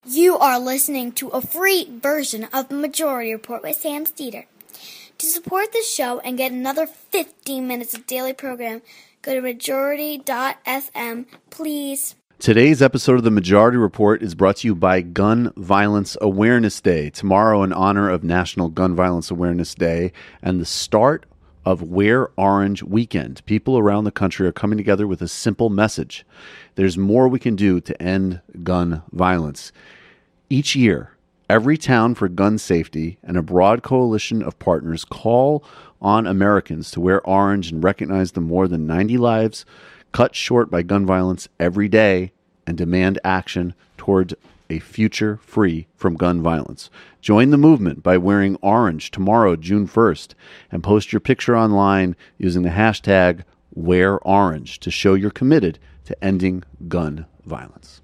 You are listening to a free version of the Majority Report with Sam Steeder. To support this show and get another 15 minutes of daily program, go to majority.fm, please. Today's episode of the Majority Report is brought to you by Gun Violence Awareness Day. Tomorrow, in honor of National Gun Violence Awareness Day and the start of Wear Orange Weekend, people around the country are coming together with a simple message. There's more we can do to end gun violence. Each year, every Town for Gun Safety and a broad coalition of partners call on Americans to wear orange and recognize the more than 90 lives cut short by gun violence every day and demand action toward a future free from gun violence. Join the movement by wearing orange tomorrow, June 1st, and post your picture online using the hashtag #WearOrange to show you're committed to ending gun violence.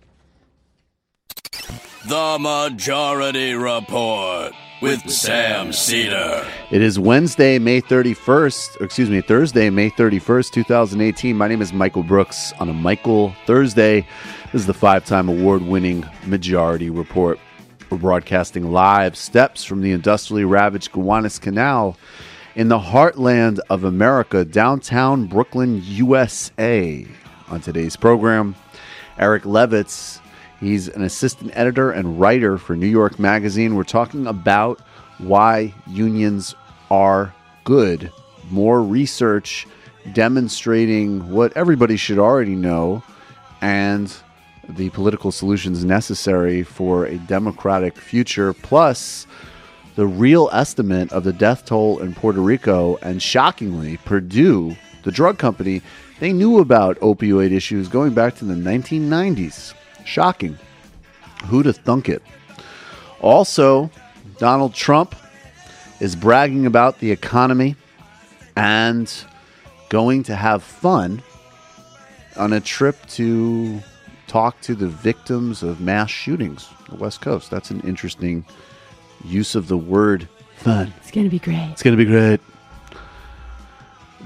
The Majority Report with Sam Cedar. It is Thursday, May 31st, 2018. My name is Michael Brooks on a Michael Thursday. This is the 5-time award-winning Majority Report. We're broadcasting live steps from the industrially ravaged Gowanus Canal in the heartland of America, downtown Brooklyn, USA. On today's program, Eric Levitz. He's an assistant editor and writer for New York Magazine. We're talking about why unions are good. More research demonstrating what everybody should already know and the political solutions necessary for a democratic future, plus the real estimate of the death toll in Puerto Rico. And shockingly, Purdue, the drug company, they knew about opioid issues going back to the 1990s. Shocking. Who'd have thunk it? Also, Donald Trump is bragging about the economy and going to have fun on a trip to talk to the victims of mass shootings on the West Coast. That's an interesting use of the word fun. It's going to be great. It's going to be great.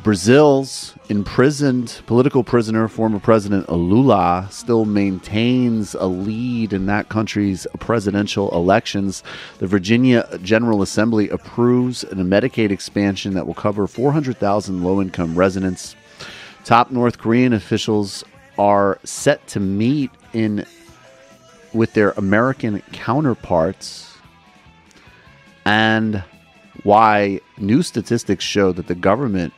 Brazil's imprisoned political prisoner, former President Lula, still maintains a lead in that country's presidential elections. The Virginia General Assembly approves a Medicaid expansion that will cover 400,000 low-income residents. Top North Korean officials are set to meet with their American counterparts, and why new statistics show that the government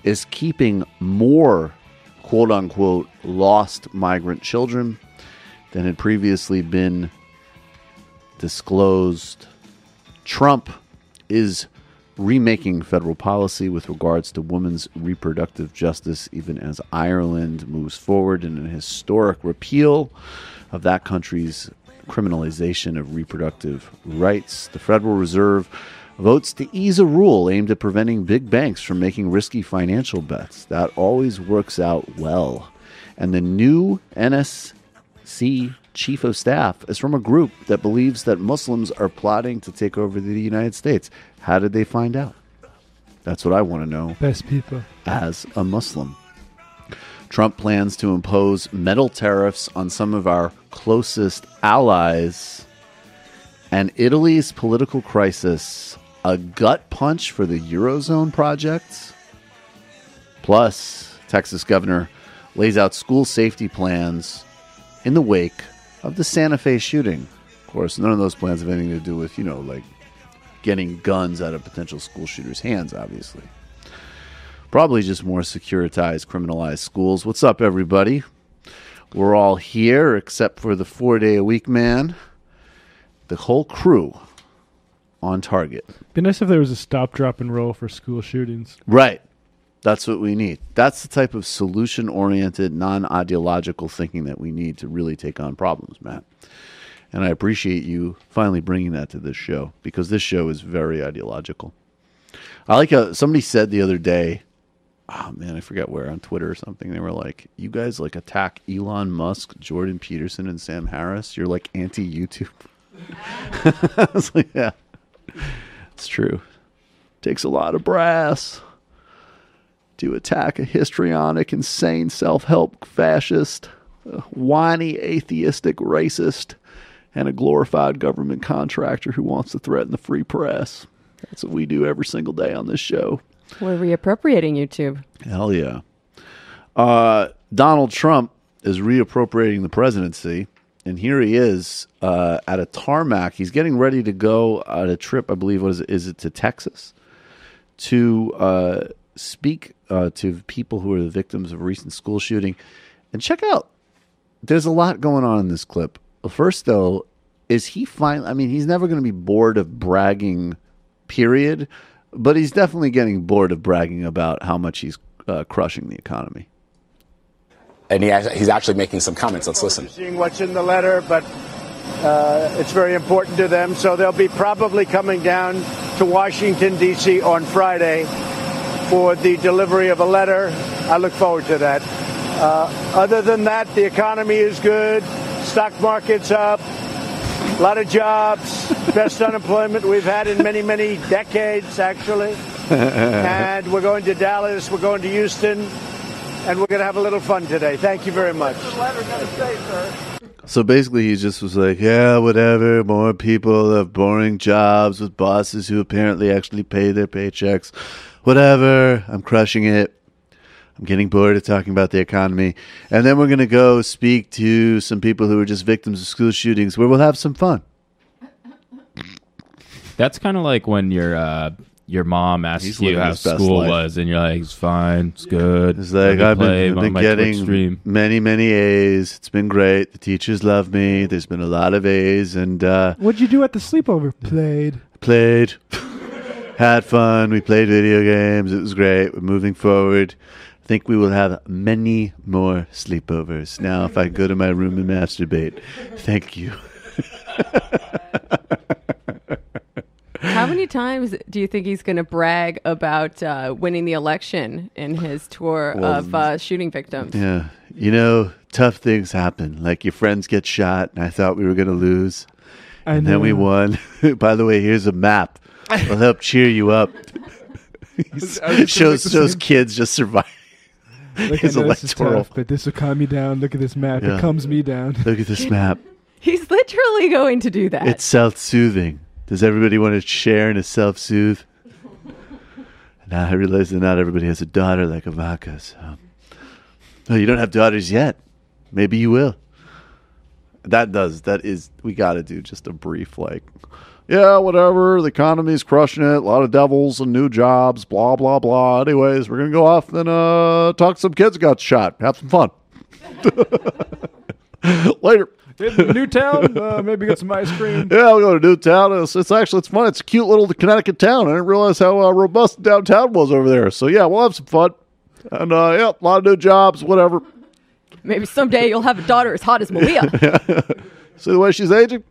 is keeping more quote-unquote lost migrant children than had previously been disclosed. Trump is remaking federal policy with regards to women's reproductive justice, even as Ireland moves forward in a historic repeal of that country's criminalization of reproductive rights. The Federal Reserve votes to ease a rule aimed at preventing big banks from making risky financial bets. That always works out well. And the new NSC chief of staff is from a group that believes that Muslims are plotting to take over the United States. How did they find out? That's what I want to know. Best people. As a Muslim. Trump plans to impose metal tariffs on some of our closest allies. And Italy's political crisis, a gut punch for the Eurozone project. Plus, Texas governor lays out school safety plans in the wake of the Santa Fe shooting. Of course, none of those plans have anything to do with, like getting guns out of potential school shooters' hands, obviously. Probably just more securitized, criminalized schools. What's up, everybody? We're all here except for the 4-day-a-week man. The whole crew on target. Be nice if there was a stop, drop, and roll for school shootings. Right. That's what we need. That's the type of solution-oriented, non-ideological thinking that we need to really take on problems, Matt. And I appreciate you finally bringing that to this show, because this show is very ideological. I like how somebody said the other day, oh man, I forgot where, on Twitter or something, they were like, you guys like attack Elon Musk, Jordan Peterson, and Sam Harris. You're like anti-YouTube. I was like, yeah, it's true. Takes a lot of brass to attack a histrionic, insane, self-help fascist, a whiny, atheistic racist and a glorified government contractor who wants to threaten the free press. That's what we do every single day on this show. We're reappropriating YouTube. Hell yeah. Donald Trump is reappropriating the presidency, and here he is at a tarmac. He's getting ready to go on a trip, I believe, is it to Texas, to speak to people who are the victims of a recent school shooting. And check out, there's a lot going on in this clip. First, though, is he finally, I mean, he's never going to be bored of bragging, period, but he's definitely getting bored of bragging about how much he's crushing the economy. And he's actually making some comments. Let's listen. Seeing what's in the letter, but it's very important to them. So they'll be probably coming down to Washington, D.C. on Friday for the delivery of a letter. I look forward to that. Other than that, the economy is good. Stock market's up. A lot of jobs. Best unemployment we've had in many, many decades, actually. And we're going to Dallas. We're going to Houston. And we're going to have a little fun today. Thank you very much. What's the letter going to say, sir? So basically he just was like, yeah, whatever, more people have boring jobs with bosses who apparently actually pay their paychecks. Whatever, I'm crushing it. I'm getting bored of talking about the economy. And then we're going to go speak to some people who are just victims of school shootings where we'll have some fun. That's kind of like when your mom asks you how school was, and you're like, it's fine, it's good. It's like, I've been getting many A's. It's been great. The teachers love me. There's been a lot of A's. And what'd you do at the sleepover? Played. Had fun. We played video games. It was great. We're moving forward. I think we will have many more sleepovers. Now, if I go to my room and masturbate, thank you. How many times do you think he's going to brag about winning the election in his tour of shooting victims? Yeah. You know, tough things happen. Like your friends get shot, and I thought we were going to lose. And then we won. By the way, here's a map. It'll help cheer you up. It shows kids just surviving his electoral. Tough, but this will calm me down. Look at this map. Yeah. It calms me down. Look at this map. He's literally going to do that. It's self-soothing. Does everybody want to share and self-soothe? Now I realize that not everybody has a daughter like Ivanka. So. No, you don't have daughters yet. Maybe you will. We got to do just a brief yeah, whatever. The economy's crushing it. A lot of devils and new jobs, blah, blah, blah. Anyways, we're going to go off and talk to some kids who got shot. Have some fun. Later. Newtown, maybe get some ice cream. Yeah, we'll go to Newtown. It's fun. It's a cute little Connecticut town. I didn't realize how robust downtown was over there. So, yeah, we'll have some fun. And, a lot of new jobs, whatever. Maybe someday you'll have a daughter as hot as Malia. See the way she's aging?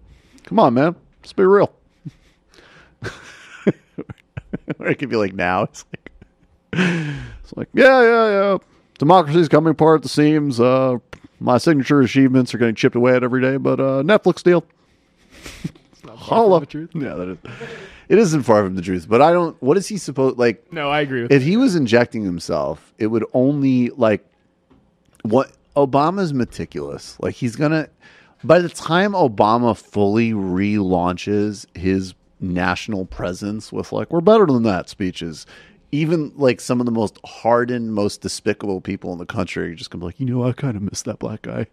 Come on, man. Let's be real. It could be like now. It's like, yeah. Democracy's coming apart at the seams. My signature achievements are getting chipped away at every day, but Netflix deal. Holla. Yeah, that is. It isn't far from the truth, but I don't. What is he supposed like? No, I agree with if he was injecting himself, it would only what Obama's meticulous. Like he's gonna. By the time Obama fully relaunches his national presence with we're better than that speeches, even some of the most hardened, most despicable people in the country are just gonna be like, I kind of miss that black guy.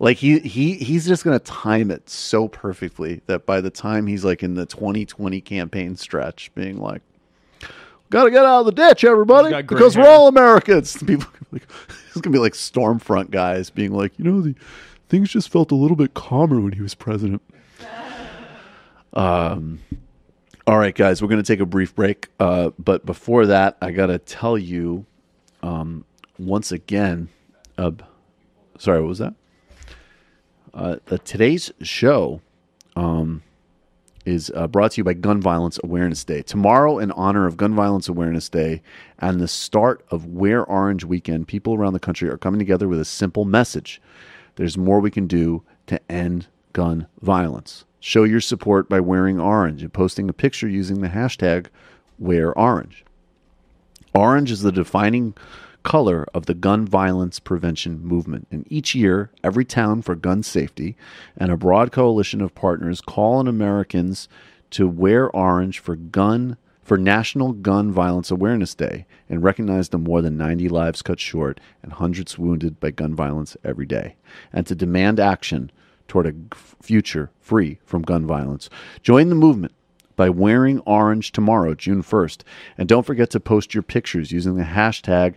He's just gonna time it so perfectly that by the time he's in the 2020 campaign stretch, being like, "Gotta get out of the ditch, everybody, because we're all Americans." People, it's gonna be like Stormfront guys being like, things just felt a little bit calmer when he was president. All right, guys, we're going to take a brief break. But before that, I got to tell you once again. Sorry, what was that? Today's show is brought to you by Gun Violence Awareness Day. Tomorrow, in honor of Gun Violence Awareness Day and the start of Wear Orange Weekend, people around the country are coming together with a simple message. There's more we can do to end gun violence. Show your support by wearing orange and posting a picture using the hashtag #WearOrange. Orange is the defining color of the gun violence prevention movement. And each year, Every Town for Gun Safety and a broad coalition of partners call on Americans to wear orange for National Gun Violence Awareness Day and recognize the more than 90 lives cut short and hundreds wounded by gun violence every day, and to demand action toward a future free from gun violence. Join the movement by wearing orange tomorrow, June 1st. And don't forget to post your pictures using the hashtag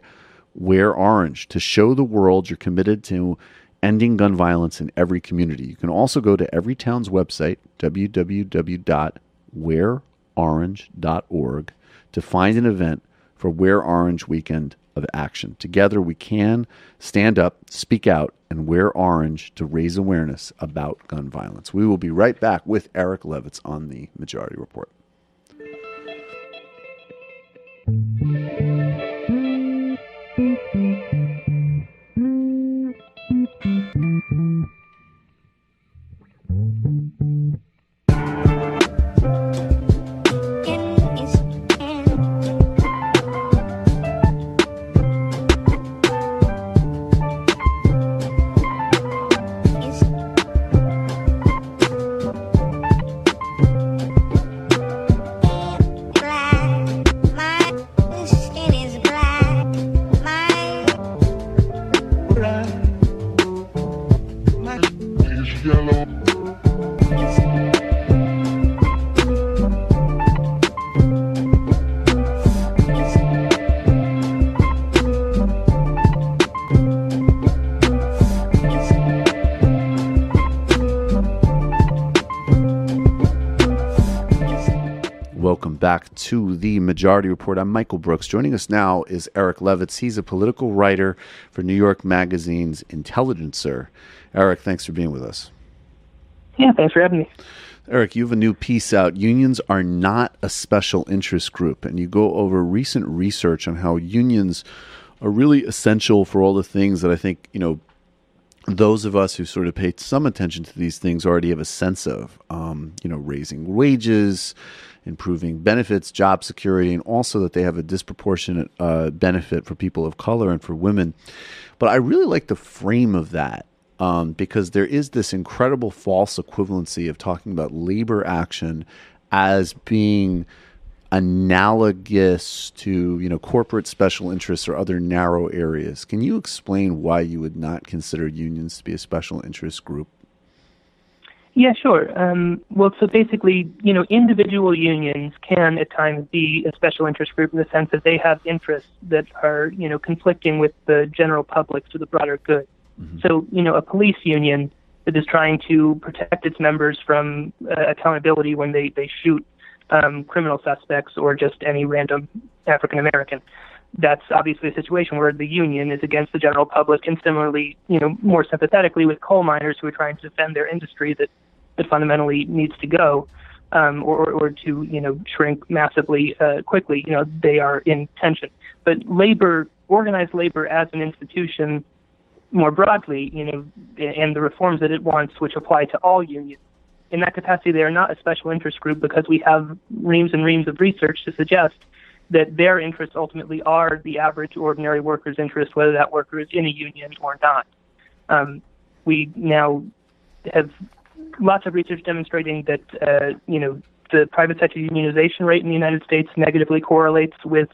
#WearOrange to show the world you're committed to ending gun violence in every community. You can also go to Everytown's website, www.wearorange.org, to find an event for Wear Orange Weekend of Action. Together we can stand up, speak out, and wear orange to raise awareness about gun violence. We will be right back with Eric Levitz on the Majority Report. Welcome back to the Majority Report. I'm Michael Brooks. Joining us now is Eric Levitz. He's a political writer for New York Magazine's Intelligencer. Eric, thanks for being with us. Yeah, thanks for having me. Eric, you have a new piece out, Unions Are Not a Special Interest Group, and you go over recent research on how unions are really essential for all the things that I think, those of us who sort of pay some attention to these things already have a sense of, raising wages, improving benefits, job security, and also that they have a disproportionate benefit for people of color and for women. But I really like the frame of that because there is this incredible false equivalency of talking about labor action as being analogous to, corporate special interests or other narrow areas. Can you explain why you would not consider unions to be a special interest group? Yeah, sure. Well, so basically, individual unions can at times be a special interest group in the sense that they have interests that are, conflicting with the general public for the broader good. Mm-hmm. So, a police union that is trying to protect its members from accountability when they shoot criminal suspects or just any random African American. That's obviously a situation where the union is against the general public, and similarly, more sympathetically with coal miners who are trying to defend their industry that fundamentally needs to go, or to, shrink massively quickly. They are in tension. But organized labor as an institution more broadly, and the reforms that it wants, which apply to all unions, in that capacity, they are not a special interest group because we have reams and reams of research to suggest that their interests ultimately are the average ordinary worker's interest, whether that worker is in a union or not. We now have lots of research demonstrating that, the private sector unionization rate in the United States negatively correlates with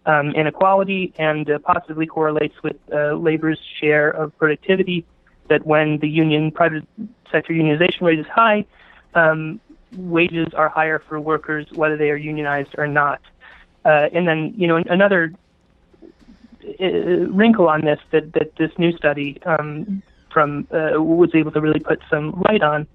inequality and positively correlates with labor's share of productivity, that when the private sector unionization rate is high, wages are higher for workers, whether they are unionized or not. And then, another wrinkle on this that this new study was able to really put some light on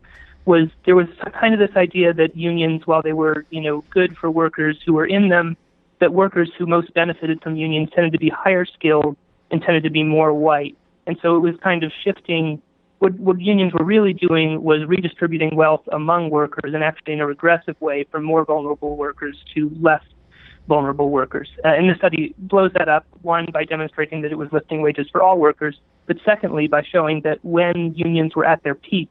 was there was kind of this idea that unions, while they were, good for workers who were in them, that workers who most benefited from unions tended to be higher skilled and tended to be more white. And so it was kind of shifting. What unions were really doing was redistributing wealth among workers, and actually in a regressive way from more vulnerable workers to less vulnerable workers. And the study blows that up, one, by demonstrating that it was lifting wages for all workers, but secondly, by showing that when unions were at their peak,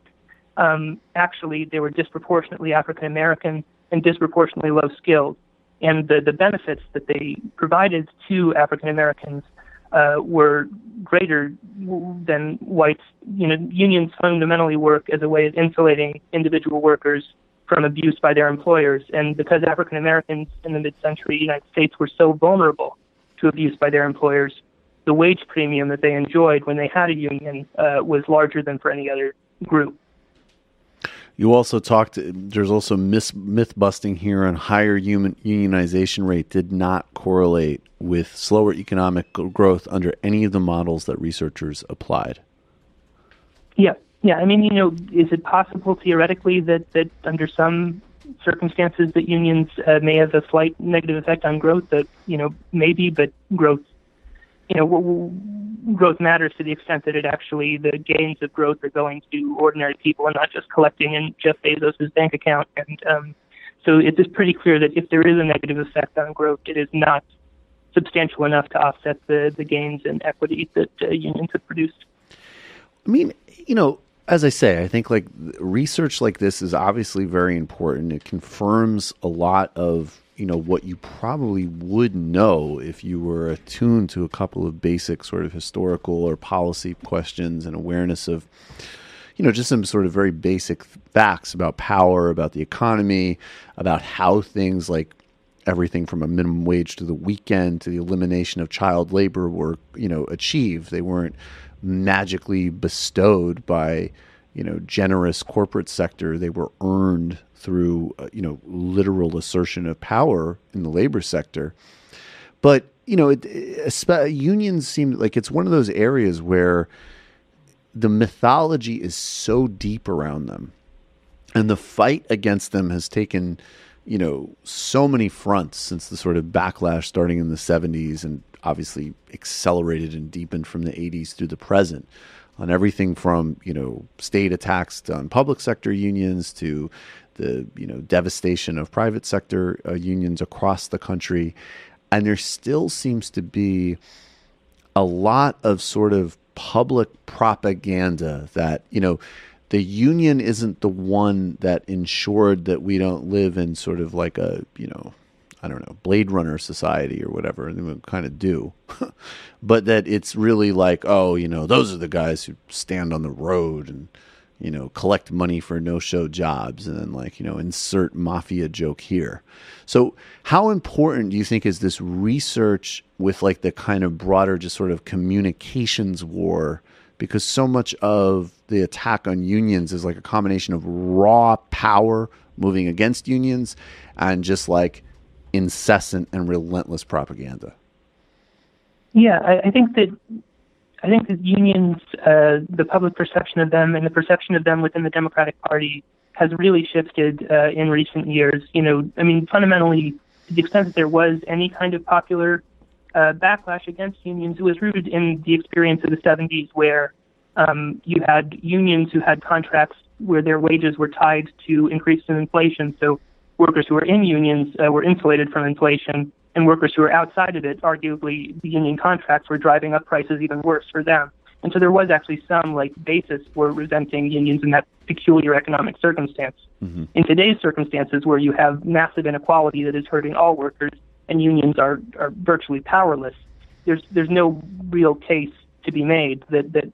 actually they were disproportionately African American and disproportionately low skilled. And the benefits that they provided to African Americans were greater than whites. Unions fundamentally work as a way of insulating individual workers from abuse by their employers. And because African Americans in the mid-century United States were so vulnerable to abuse by their employers, the wage premium that they enjoyed when they had a union was larger than for any other group. You also talked, there's also myth busting here on higher unionization rate did not correlate with slower economic growth under any of the models that researchers applied. Yeah. I mean, is it possible theoretically that under some circumstances that unions may have a slight negative effect on growth? That, maybe, but growth matters to the extent that the gains of growth are going to ordinary people and not just collecting in Jeff Bezos' bank account. And so it is pretty clear that if there is a negative effect on growth, it is not substantial enough to offset the gains in equity that unions have produced. I mean, as I say, I think research like this is obviously very important. It confirms a lot of what you probably would know if you were attuned to a couple of basic sort of historical or policy questions and awareness of, just some sort of very basic facts about power, about the economy, about how things like everything from a minimum wage to the weekend to the elimination of child labor were, achieved. They weren't magically bestowed by, generous corporate sector. They were earned through, literal assertion of power in the labor sector. But, unions seem like it's one of those areas where the mythology is so deep around them and the fight against them has taken, so many fronts since the sort of backlash starting in the 70s and obviously accelerated and deepened from the 80s through the present on everything from, state attacks on public sector unions to the, devastation of private sector unions across the country. And there still seems to be a lot of sort of public propaganda that, the union isn't the one that ensured that we don't live in sort of like a, Blade Runner society or whatever, and we kind of do, but that it's really like, those are the guys who stand on the road and, collect money for no-show jobs and then insert mafia joke here. So how important do you think is this research with the kind of broader just sort of communications war? Because so much of the attack on unions is a combination of raw power moving against unions and just incessant and relentless propaganda. Yeah, I think that unions, the public perception of them and the perception of them within the Democratic Party has really shifted in recent years. Fundamentally, to the extent that there was any kind of popular backlash against unions, it was rooted in the experience of the 70s where you had unions who had contracts where their wages were tied to increases in inflation. So workers who were in unions were insulated from inflation, and workers who were outside of it, arguably the union contracts were driving up prices even worse for them. And so there was actually some basis for resenting unions in that peculiar economic circumstance. Mm-hmm. In today's circumstances, where you have massive inequality that is hurting all workers and unions are virtually powerless, there's no real case to be made that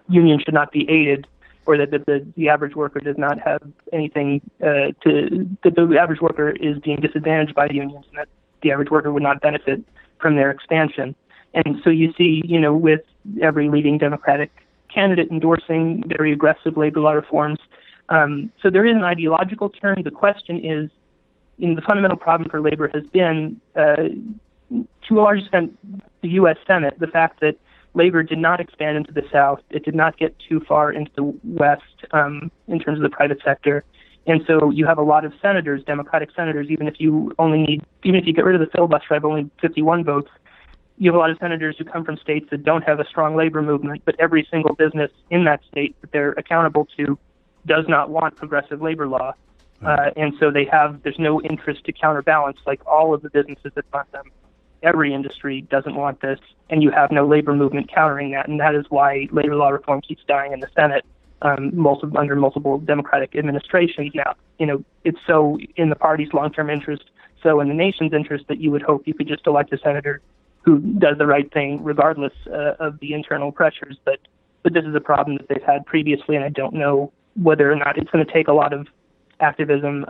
unions should not be aided, or that the average worker does not have anything that the average worker is being disadvantaged by the unions, and that the average worker would not benefit from their expansion. And so you see, with every leading Democratic candidate endorsing very aggressive labor law reforms. So there is an ideological turn. The question is, the fundamental problem for labor has been, to a large extent, the U.S. Senate, the fact that labor did not expand into the South. It did not get too far into the West in terms of the private sector. And so you have a lot of senators, Democratic senators, even if you get rid of the filibuster, have only 51 votes, you have a lot of senators who come from states that don't have a strong labor movement, but every single business in that state that they're accountable to does not want progressive labor law. And so there's no interest to counterbalance, all of the businesses that want them. Every industry doesn't want this, and you have no labor movement countering that, and that is why labor law reform keeps dying in the Senate under multiple Democratic administrations now. It's so in the party's long-term interest, so in the nation's interest, that you would hope you could just elect a senator who does the right thing regardless of the internal pressures. But this is a problem that they've had previously, and I don't know whether or not it's going to take a lot of activism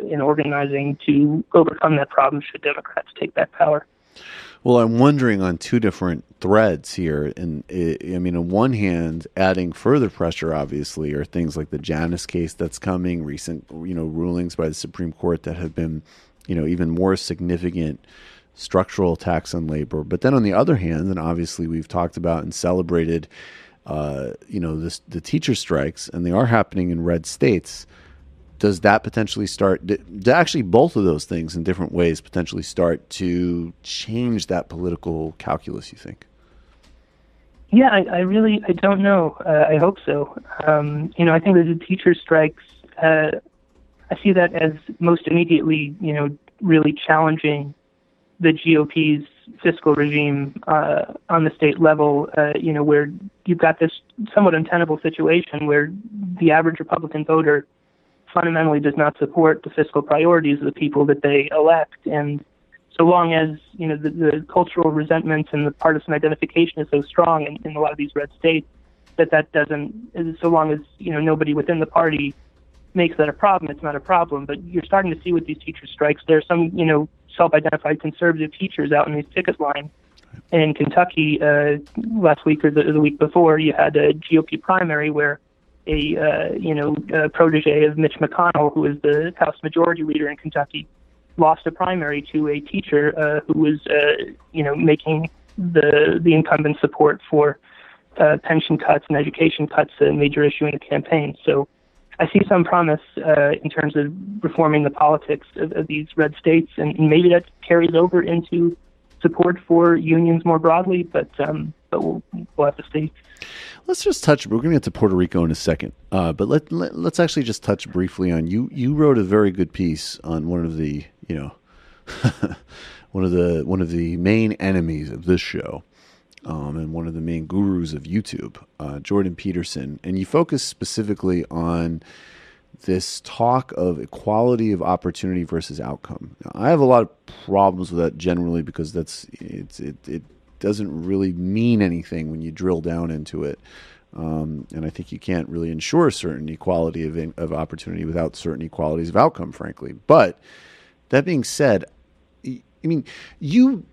in organizing to overcome that problem should Democrats take back power. Well, I'm wondering on two different threads here. And I mean, on one hand, adding further pressure, obviously, are things like the Janus case that's coming, recent, rulings by the Supreme Court that have been, even more significant structural attacks on labor. But then on the other hand, and obviously we've talked about and celebrated, the teacher strikes, and they are happening in red states. Does that potentially actually both of those things in different ways potentially start to change that political calculus, you think? Yeah, I don't know. I hope so. I think that the teacher strikes, I see that as most immediately, really challenging the GOP's fiscal regime on the state level, where you've got this somewhat untenable situation where the average Republican voter fundamentally does not support the fiscal priorities of the people that they elect. And so long as, the cultural resentments and the partisan identification is so strong in a lot of these red states, that doesn't, so long as, nobody within the party makes that a problem, it's not a problem. But you're starting to see with these teacher strikes, there's some, self-identified conservative teachers out in these picket lines. And in Kentucky, last week or the week before, you had a GOP primary where a protege of Mitch McConnell, who is the House Majority Leader in Kentucky, lost a primary to a teacher who was, making the incumbent support for pension cuts and education cuts a major issue in the campaign. So I see some promise in terms of reforming the politics of these red states, and maybe that carries over into support for unions more broadly, but we'll have to see. Let's just touch. We're going to get to Puerto Rico in a second, but let's actually just touch briefly on you. You wrote a very good piece on one of the one of the main enemies of this show, and one of the main gurus of YouTube, Jordan Peterson, and you focus specifically on this talk of equality of opportunity versus outcome. Now, I have a lot of problems with that generally because it doesn't really mean anything when you drill down into it. And I think you can't really ensure certain equality of opportunity without certain equalities of outcome, frankly. But that being said, I mean, you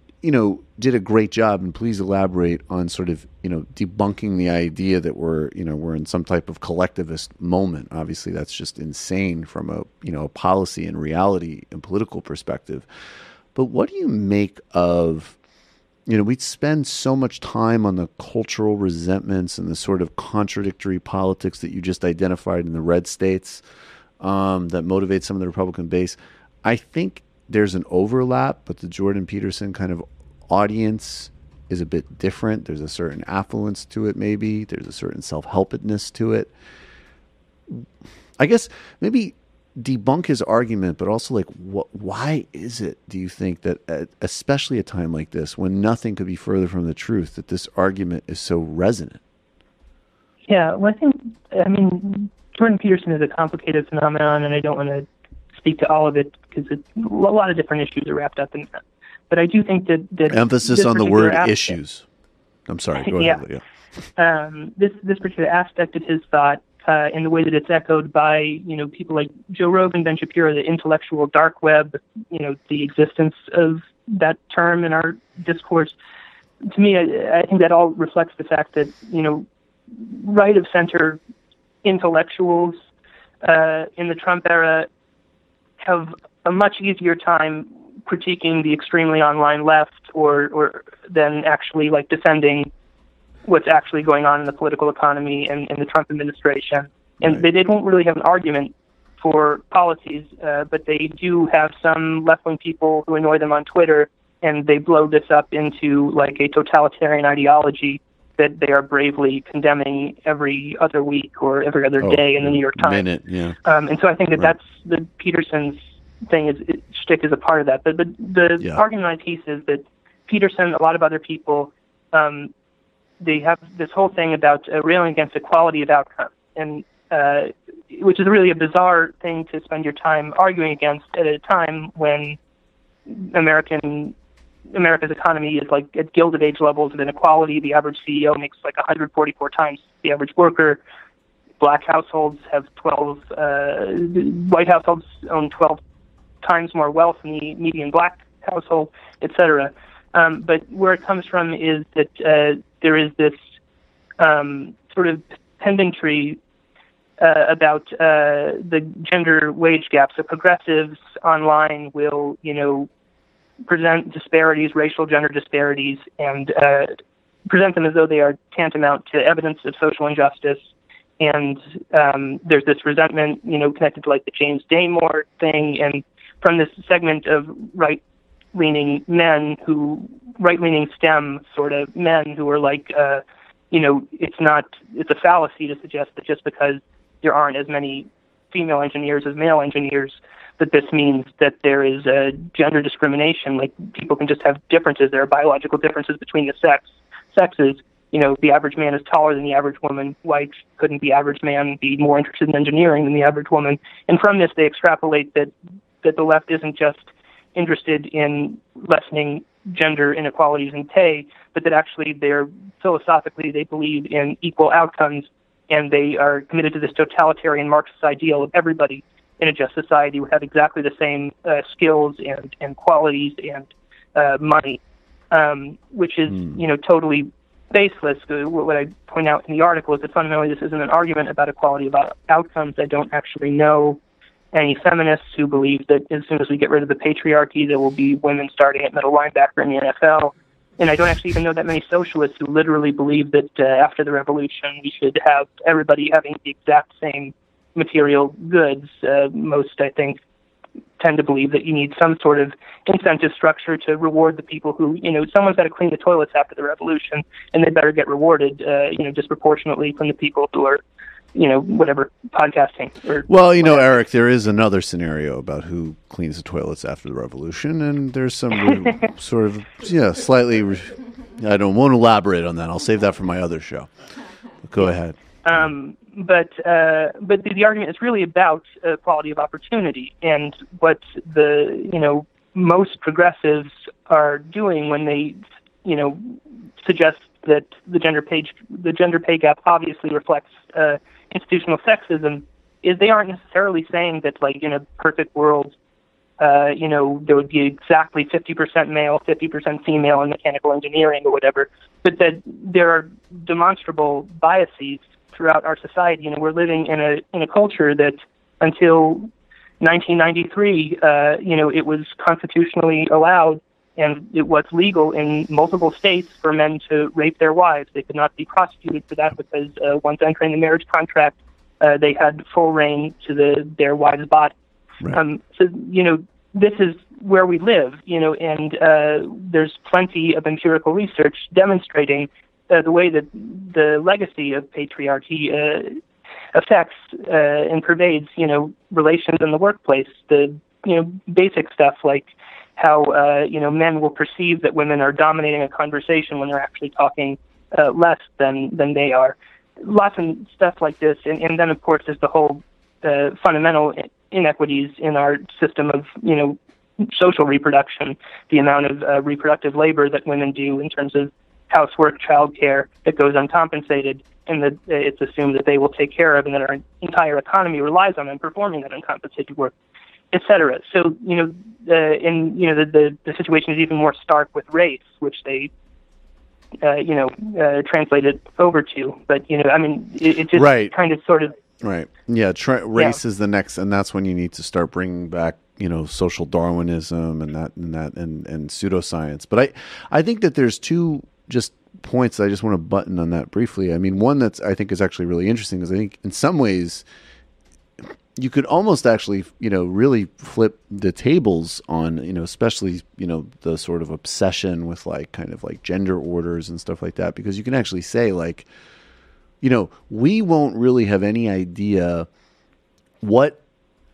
did a great job, and please elaborate on sort of, debunking the idea that we're in some type of collectivist moment. Obviously, that's just insane from a policy and reality and political perspective. But what do you make of, we spend so much time on the cultural resentments and the sort of contradictory politics that you just identified in the red states that motivate some of the Republican base. I think there's an overlap, but the Jordan Peterson kind of audience is a bit different. There's a certain affluence to it, maybe. There's a certain self-helpedness to it. I guess maybe debunk his argument, but also why is it, do you think, that especially at a time like this, when nothing could be further from the truth, that this argument is so resonant? Yeah, well, I mean, Jordan Peterson is a complicated phenomenon, and I don't want to speak to all of it because a lot of different issues are wrapped up in that. But I do think that emphasis on the word issues. I'm sorry. Go ahead. Yeah. This particular aspect of his thought, in the way that it's echoed by people like Joe Rogan, Ben Shapiro, the intellectual dark web, the existence of that term in our discourse. To me, I think that all reflects the fact that right of center intellectuals in the Trump era have a much easier time critiquing the extremely online left or than actually defending what's actually going on in the political economy and the Trump administration. And they don't really have an argument for policies, but they do have some left-wing people who annoy them on Twitter, and they blow this up into a totalitarian ideology that they are bravely condemning every other week or every other day in the New York Times. And so I think that's the Peterson's thing shtick is a part of that. But the argument on piece is that Peterson, a lot of other people, they have this whole thing about railing against equality of outcome, and which is really a bizarre thing to spend your time arguing against at a time when American America's economy is like at Gilded Age levels of inequality. The average CEO makes like 144 times the average worker. Black households have 12, white households own 12 times more wealth than the median black household, etc. But where it comes from is that there is this sort of pendantry about the gender wage gap. So progressives online will, present disparities, racial gender disparities, and present them as though they are tantamount to evidence of social injustice. And there's this resentment, connected to like the James Damore thing, and from this segment of right-leaning STEM sort of men who are like, it's a fallacy to suggest that just because there aren't as many female engineers as male engineers, that this means that there is a gender discrimination. Like people can just have differences. There are biological differences between the sexes. The average man is taller than the average woman. Why couldn't the average man be more interested in engineering than the average woman? And from this, they extrapolate that the left isn't just interested in lessening gender inequalities in pay, but that actually philosophically they believe in equal outcomes, and they are committed to this totalitarian Marxist ideal of everybody in a just society would have exactly the same skills and qualities and money, which is totally baseless. What I point out in the article is that fundamentally this isn't an argument about equality about outcomes. I don't actually know any feminists who believe that as soon as we get rid of the patriarchy, there will be women starting at middle linebacker in the NFL. And I don't actually even know that many socialists who literally believe that after the revolution, we should have everybody having the exact same material goods. Most, I think, tend to believe that you need some sort of incentive structure to reward the people who, someone's got to clean the toilets after the revolution, and they better get rewarded, disproportionately from the people who are, whatever, podcasting. Eric, there is another scenario about who cleans the toilets after the revolution, and there's some sort of, slightly, I don't want to elaborate on that. I'll save that for my other show. Go ahead. But the argument is really about equality of opportunity, and what the most progressives are doing when they suggest that the gender pay gap obviously reflects institutional sexism is they aren't necessarily saying that like in a perfect world there would be exactly 50% male, 50% female in mechanical engineering or whatever, but that there are demonstrable biases throughout our society. We're living in a culture that until 1993, it was constitutionally allowed and it was legal in multiple states for men to rape their wives. They could not be prosecuted for that because once entering the marriage contract, they had full reign to their wives' body. Right. This is where we live, and there's plenty of empirical research demonstrating the way that the legacy of patriarchy affects and pervades, relations in the workplace. The, basic stuff like how, men will perceive that women are dominating a conversation when they're actually talking less than they are. Lots of stuff like this. And then, of course, there's the whole fundamental inequities in our system of, social reproduction, the amount of reproductive labor that women do in terms of housework, childcare that goes uncompensated, and that it's assumed that they will take care of, and that our entire economy relies on them performing that uncompensated work, etc. So, the situation is even more stark with race, which they, translated over to. But, it just right. kind of sort of... Right. Yeah. Race is the next, and that's when you need to start bringing back, social Darwinism and pseudoscience. But I think that there's two just points that I just want to button on that briefly. I mean, one that's I think is actually really interesting is I think in some ways you could almost actually, really flip the tables on, especially, the sort of obsession with like kind of like gender orders and stuff like that, because you can actually say like, we won't really have any idea what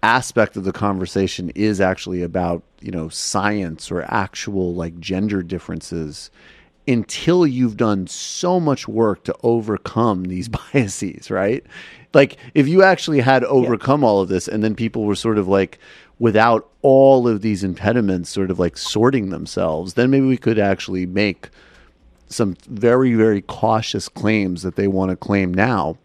aspect of the conversation is actually about, science or actual like gender differences until you've done so much work to overcome these biases, right? Like if you actually had overcome all of this and then people were sort of like without all of these impediments sort of like sorting themselves, then maybe we could actually make some very, very cautious claims that they want to claim now.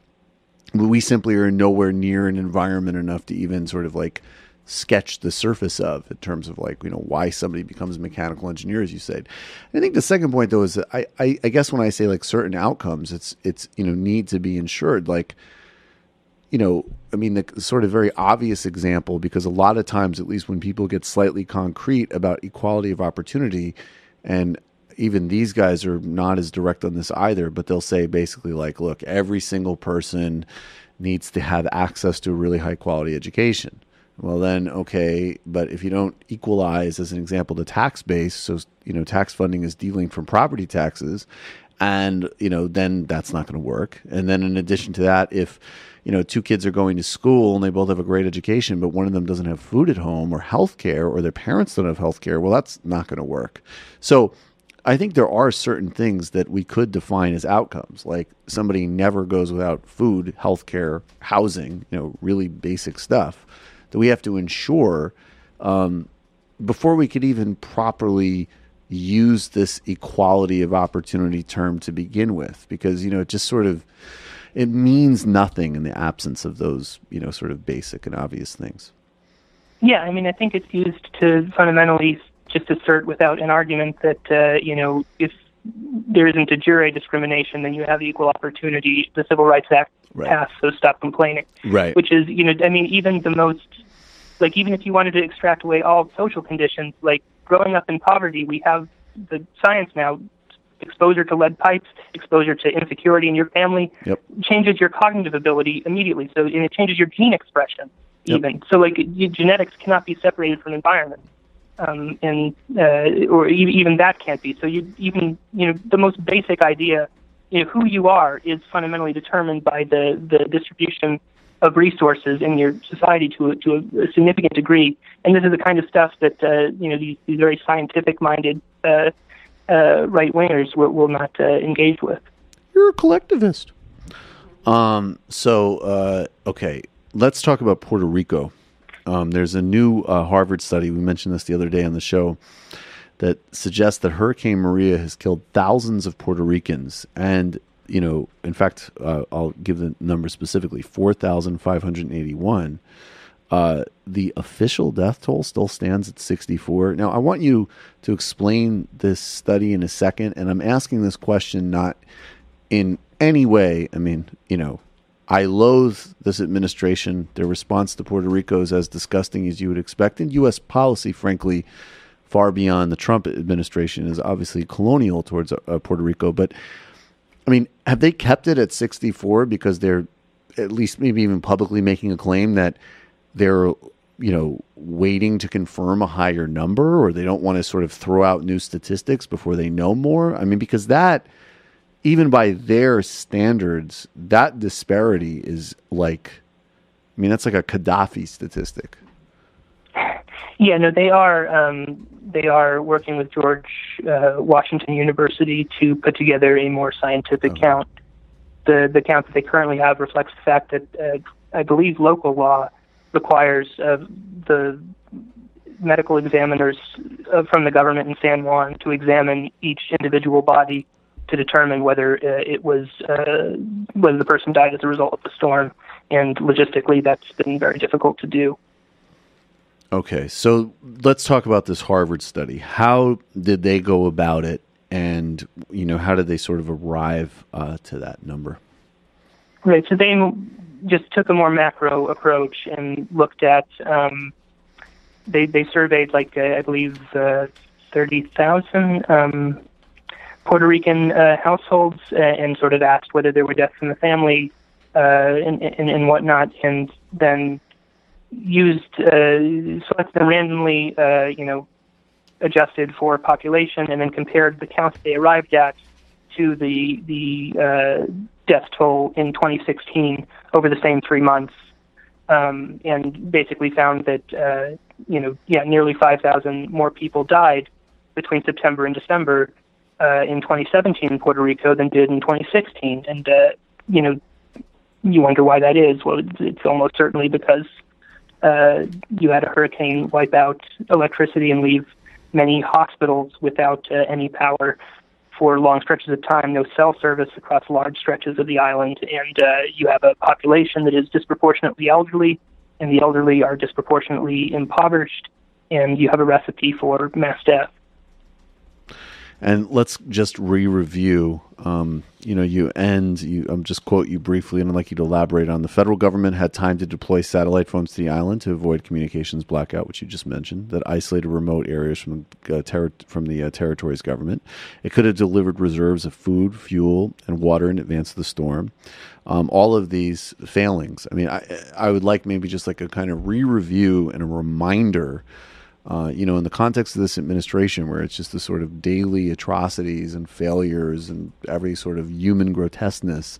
We simply are nowhere near an environment enough to even sort of like sketch the surface of in terms of like, why somebody becomes a mechanical engineer, as you said. I think the second point though is that I guess when I say like certain outcomes, it's need to be ensured. Like, the sort of very obvious example, because a lot of times, at least when people get slightly concrete about equality of opportunity, and even these guys are not as direct on this either, but they'll say basically like, look, every single person needs to have access to a really high quality education. Well then, okay, but if you don't equalize, as an example, the tax base, so, tax funding is delinked from property taxes, and, then that's not going to work. And then in addition to that, if, two kids are going to school and they both have a great education, but one of them doesn't have food at home or health care, or their parents don't have health care, well, that's not going to work. So I think there are certain things that we could define as outcomes, like somebody never goes without food, health care, housing, really basic stuff that we have to ensure before we could even properly use this equality of opportunity term to begin with, because, it just sort of, it means nothing in the absence of those, sort of basic and obvious things. Yeah, I think it's used to fundamentally just assert without an argument that, if there isn't a jure discrimination, then you have equal opportunity. The Civil Rights Act passed, so stop complaining. Right. Which is, even the most, like, even if you wanted to extract away all social conditions, like growing up in poverty, we have the science now, exposure to lead pipes, exposure to insecurity in your family, changes your cognitive ability immediately. So, and it changes your gene expression even. So, like, genetics cannot be separated from environment. Or even that can't be. So the most basic idea, who you are is fundamentally determined by the distribution of resources in your society to a significant degree. And this is the kind of stuff that, these very scientific-minded right-wingers will not engage with. You're a collectivist. Okay, let's talk about Puerto Rico. There's a new Harvard study, we mentioned this the other day on the show, that suggests that Hurricane Maria has killed thousands of Puerto Ricans. And, in fact, I'll give the number specifically, 4,581. The official death toll still stands at 64. Now, I want you to explain this study in a second, and I'm asking this question not in any way, I loathe this administration. Their response to Puerto Rico is as disgusting as you would expect. And U.S. policy, frankly, far beyond the Trump administration, is obviously colonial towards Puerto Rico. But, have they kept it at 64 because they're at least maybe even publicly making a claim that they're, waiting to confirm a higher number, or they don't want to sort of throw out new statistics before they know more? Because that, even by their standards, that disparity is like, that's like a Gaddafi statistic. Yeah, no, they are working with George Washington University to put together a more scientific count. The count that they currently have reflects the fact that I believe local law requires the medical examiners from the government in San Juan to examine each individual body to determine whether whether the person died as a result of the storm. And logistically, that's been very difficult to do. Okay, so let's talk about this Harvard study. How did they go about it, and how did they sort of arrive to that number? Right, so they just took a more macro approach and looked at. They surveyed I believe 30,000 Puerto Rican households and sort of asked whether there were deaths in the family and whatnot, and then selected them randomly, adjusted for population, and then compared the count they arrived at to the death toll in 2016 over the same 3 months, and basically found that nearly 5,000 more people died between September and December in 2017 in Puerto Rico than did in 2016. And, you wonder why that is. Well, it's almost certainly because you had a hurricane wipe out electricity and leave many hospitals without any power for long stretches of time, no cell service across large stretches of the island, and you have a population that is disproportionately elderly, and the elderly are disproportionately impoverished, and you have a recipe for mass death. And let's just re-review. I'm just quote you briefly, and I'd like you to elaborate on the federal government had time to deploy satellite phones to the island to avoid communications blackout, which you just mentioned, that isolated remote areas from the territory's government. It could have delivered reserves of food, fuel, and water in advance of the storm. All of these failings. I mean, I would like maybe just like a kind of re-review and a reminder in the context of this administration, where it's just the sort of daily atrocities and failures and every sort of human grotesqueness,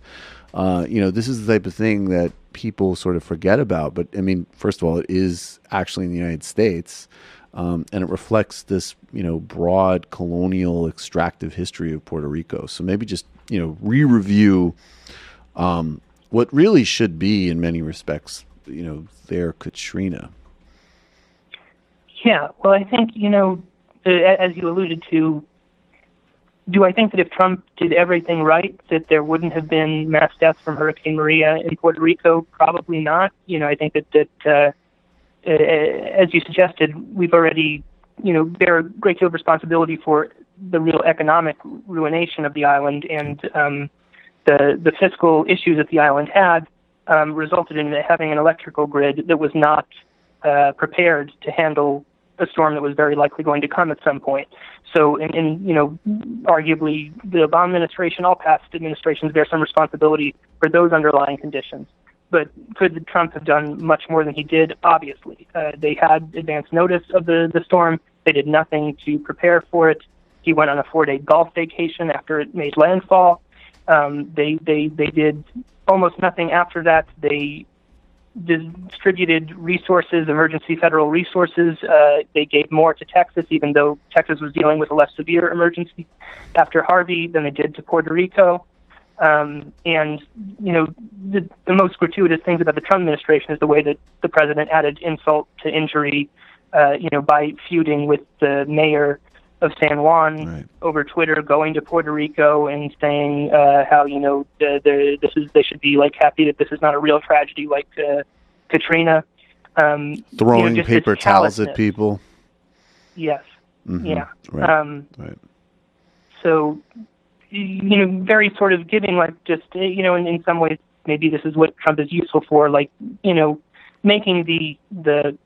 this is the type of thing that people sort of forget about. But I mean, first of all, it is actually in the United States, and it reflects this, broad colonial extractive history of Puerto Rico. So maybe just, re-review what really should be, in many respects, their Katrina. Yeah, well, I think, as you alluded to, do I think that if Trump did everything right, that there wouldn't have been mass deaths from Hurricane Maria in Puerto Rico? Probably not. I think that as you suggested, we've already, bear a great deal of responsibility for the real economic ruination of the island, and the fiscal issues that the island had resulted in having an electrical grid that was not prepared to handle a storm that was very likely going to come at some point. So, arguably, the Obama administration, all past administrations, bear some responsibility for those underlying conditions. But could Trump have done much more than he did? Obviously. They had advance notice of the storm. They did nothing to prepare for it. He went on a 4-day golf vacation after it made landfall. They did almost nothing after that. They distributed resources, emergency federal resources. They gave more to Texas, even though Texas was dealing with a less severe emergency after Harvey than they did to Puerto Rico. And, the most gratuitous things about the Trump administration is the way that the president added insult to injury, by feuding with the mayor of San Juan over Twitter, going to Puerto Rico and saying how they should be happy that this is not a real tragedy like Katrina. Throwing paper towels at people. Yes. Mm-hmm. Yeah. Right. So very sort of giving in some ways maybe this is what Trump is useful for, making the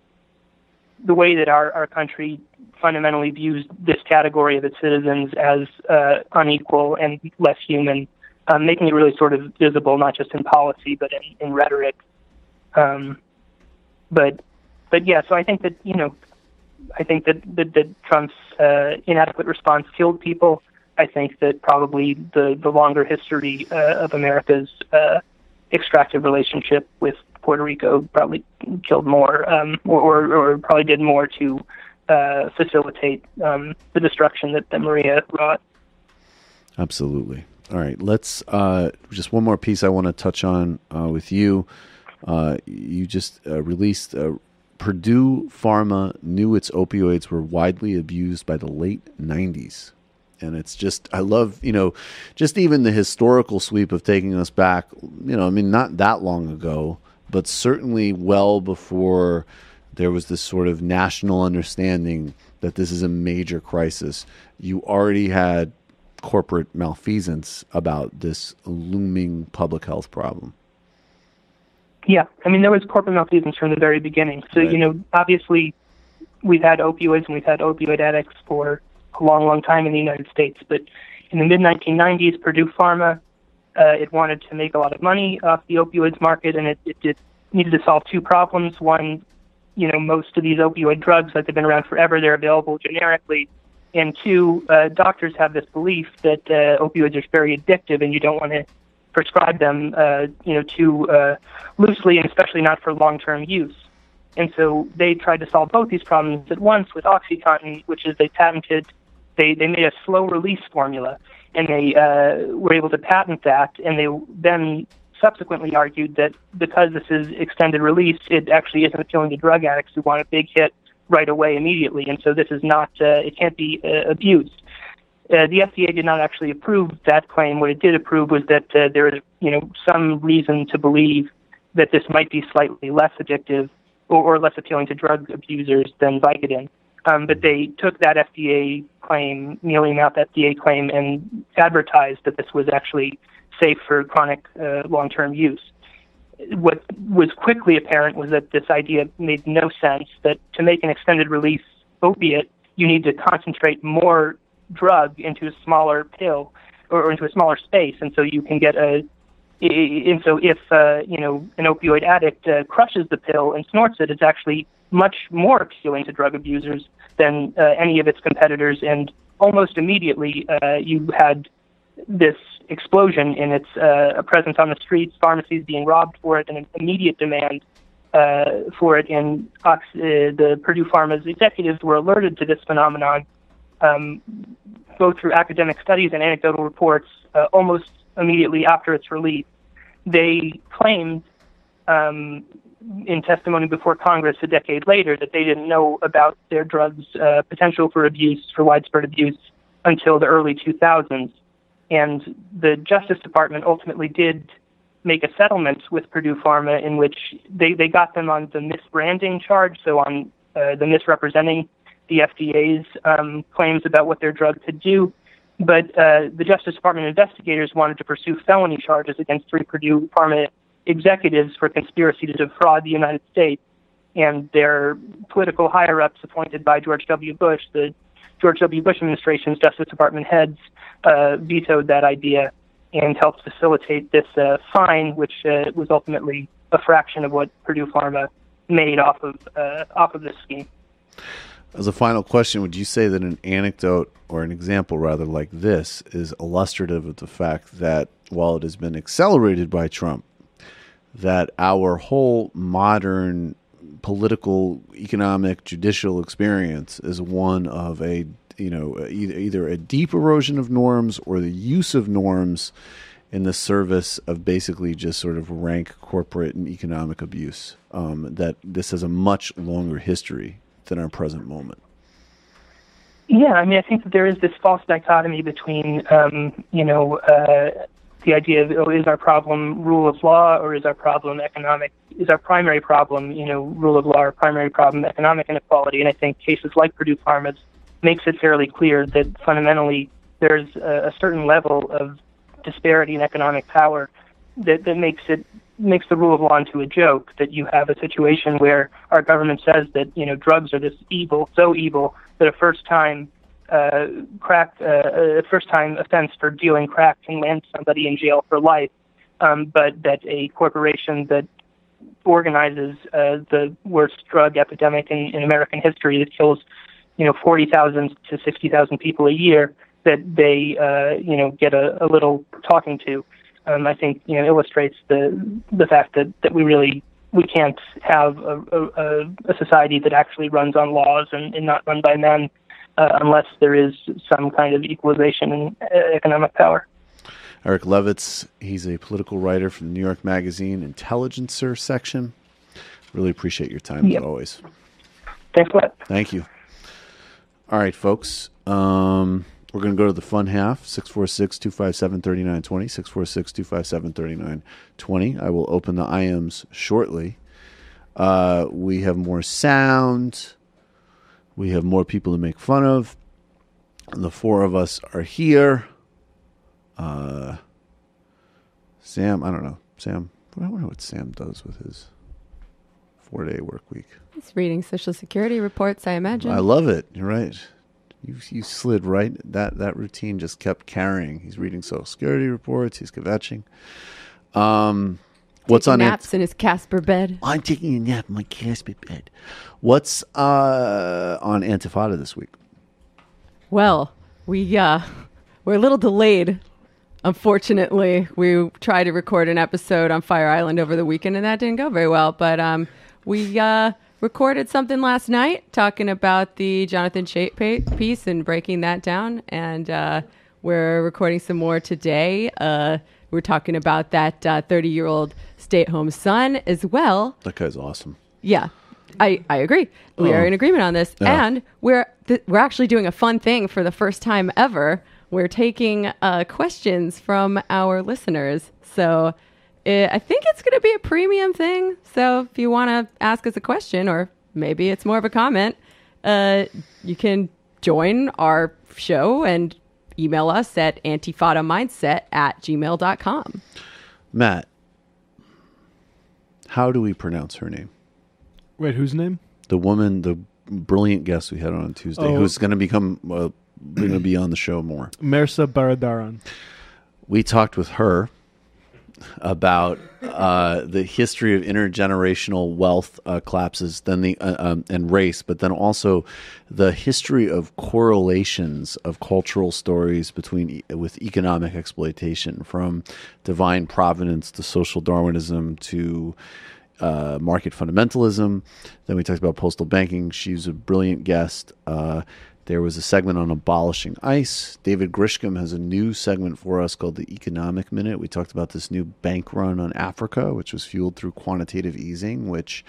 way that our country fundamentally views this category of its citizens as unequal and less human, making it really sort of visible, not just in policy, but in rhetoric. But yeah, so I think that, that Trump's inadequate response killed people. I think that probably the longer history of America's extractive relationship with Puerto Rico probably killed more, or probably did more to facilitate the destruction that Maria wrought. Absolutely. All right, let's just one more piece I want to touch on with you. You just released Purdue Pharma knew its opioids were widely abused by the late 90s. And it's just, I love, just even the historical sweep of taking us back, not that long ago, but certainly well before there was this sort of national understanding that this is a major crisis. You already had corporate malfeasance about this looming public health problem. Yeah, there was corporate malfeasance from the very beginning. So, right. Obviously we've had opioids and we've had opioid addicts for a long, long time in the United States. But in the mid-1990s, Purdue Pharma, it wanted to make a lot of money off the opioids market, and it needed to solve two problems. One, most of these opioid drugs, they've been around forever, they're available generically. And two, doctors have this belief that opioids are very addictive, and you don't want to prescribe them, too loosely, and especially not for long-term use. And so they tried to solve both these problems at once with OxyContin, which is a patented They made a slow release formula, and they were able to patent that, and they then subsequently argued that because this is extended release, it actually isn't appealing to drug addicts who want a big hit right away immediately, and so this is not, it can't be abused. The FDA did not actually approve that claim. What it did approve was that there is, some reason to believe that this might be slightly less addictive or less appealing to drug abusers than Vicodin. But they took that FDA claim, mealy-mouthed FDA claim, and advertised that this was actually safe for chronic long-term use. What was quickly apparent was that this idea made no sense, that to make an extended-release opiate, you need to concentrate more drug into a smaller pill or into a smaller space, and so you can get if an opioid addict crushes the pill and snorts it, it's actually much more appealing to drug abusers than any of its competitors, and almost immediately you had this explosion in its presence on the streets, pharmacies being robbed for it, and an immediate demand for it. And the Purdue Pharma's executives were alerted to this phenomenon both through academic studies and anecdotal reports almost immediately after its release. They claimed in testimony before Congress a decade later that they didn't know about their drug's potential for widespread abuse, until the early 2000s. And the Justice Department ultimately did make a settlement with Purdue Pharma in which they got them on the misbranding charge, so on the misrepresenting the FDA's claims about what their drug could do. But the Justice Department investigators wanted to pursue felony charges against 3 Purdue Pharma executives for conspiracy to defraud the United States. And their political higher-ups appointed by George W. Bush, the George W. Bush administration's Justice Department heads, vetoed that idea and helped facilitate this fine, which was ultimately a fraction of what Purdue Pharma made off of this scheme. As a final question, would you say that an anecdote, or an example rather, like this is illustrative of the fact that while it has been accelerated by Trump, that our whole modern political, economic, judicial experience is one of either a deep erosion of norms or the use of norms in the service of basically just sort of rank corporate and economic abuse, that this has a much longer history than our present moment? Yeah, I mean, I think that there is this false dichotomy between, the idea of, is our problem rule of law, or is our problem economic? Is our primary problem, rule of law, or primary problem economic inequality? And I think cases like Purdue Pharma's makes it fairly clear that fundamentally there's a certain level of disparity in economic power that makes the rule of law into a joke, that you have a situation where our government says that, drugs are this evil, so evil that a first-time offense for dealing crack can land somebody in jail for life, but that a corporation that organizes the worst drug epidemic in American history that kills, 40,000 to 60,000 people a year, that they, get a little talking to. I think illustrates the fact that we can't have a society that actually runs on laws and not run by men unless there is some kind of equalization in economic power. Eric Levitz, he's a political writer for the New York Magazine Intelligencer section. Really appreciate your time as always. Thanks a lot. Thank you. All right, folks. We're going to go to the fun half, 646-257-3920, 646-257-3920. I will open the IMs shortly. We have more sound. We have more people to make fun of. And the 4 of us are here. Sam, I don't know. Sam, I wonder what Sam does with his 4-day work week. He's reading Social Security reports, I imagine. I love it. You're right. You slid right. That routine just kept carrying. He's reading Social Security reports. He's kvetching. What's on naps in his Casper bed? I'm taking a nap in my Casper bed. What's on Antifada this week? Well, we're a little delayed. Unfortunately, we tried to record an episode on Fire Island over the weekend, and that didn't go very well. But we recorded something last night talking about the Jonathan Chait piece and breaking that down. And we're recording some more today. We're talking about that 30-year-old stay-at-home son as well. That guy's awesome. Yeah, I agree. We are in agreement on this. Yeah. And we're actually doing a fun thing for the first time ever. We're taking questions from our listeners. So I think it's going to be a premium thing. So if you want to ask us a question, or maybe it's more of a comment, you can join our show and email us at antifadamindset@gmail.com. Matt, how do we pronounce her name? Wait, whose name? The woman, the brilliant guest we had on Tuesday, who's going to become going to be on the show more. Mersa Baradaran. We talked with her about the history of intergenerational wealth collapses, then and race, but then also the history of correlations of cultural stories with economic exploitation, from divine providence to social Darwinism to market fundamentalism. Then we talked about postal banking. She's a brilliant guest. There was a segment on abolishing ICE. David Grisham has a new segment for us called the Economic Minute. We talked about this new bank run on Africa, which was fueled through quantitative easing, which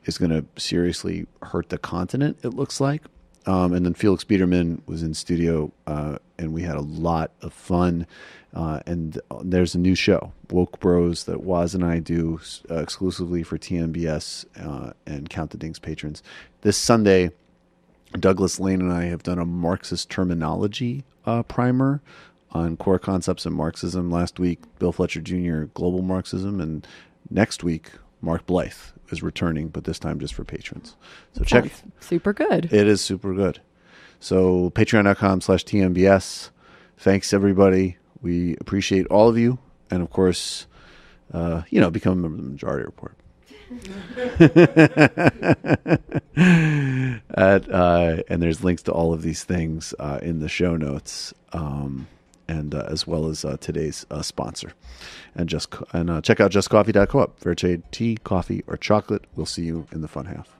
is going to seriously hurt the continent, it looks like. And then Felix Biederman was in studio, and we had a lot of fun. And there's a new show, Woke Bros, that Waz and I do exclusively for TNBS and Count the Dings patrons. This Sunday, Douglas Lane and I have done a Marxist terminology primer on core concepts in Marxism. Last week, Bill Fletcher Jr., global Marxism, and next week, Mark Blythe is returning, but this time just for patrons. So check. Super good. It is super good. So patreon.com/TNBS. Thanks, everybody. We appreciate all of you. And, of course, become a member of the Majority Report. And there's links to all of these things in the show notes, and as well as today's sponsor. And check out justcoffee.coop. Fair trade tea, coffee, or chocolate. We'll see you in the fun half.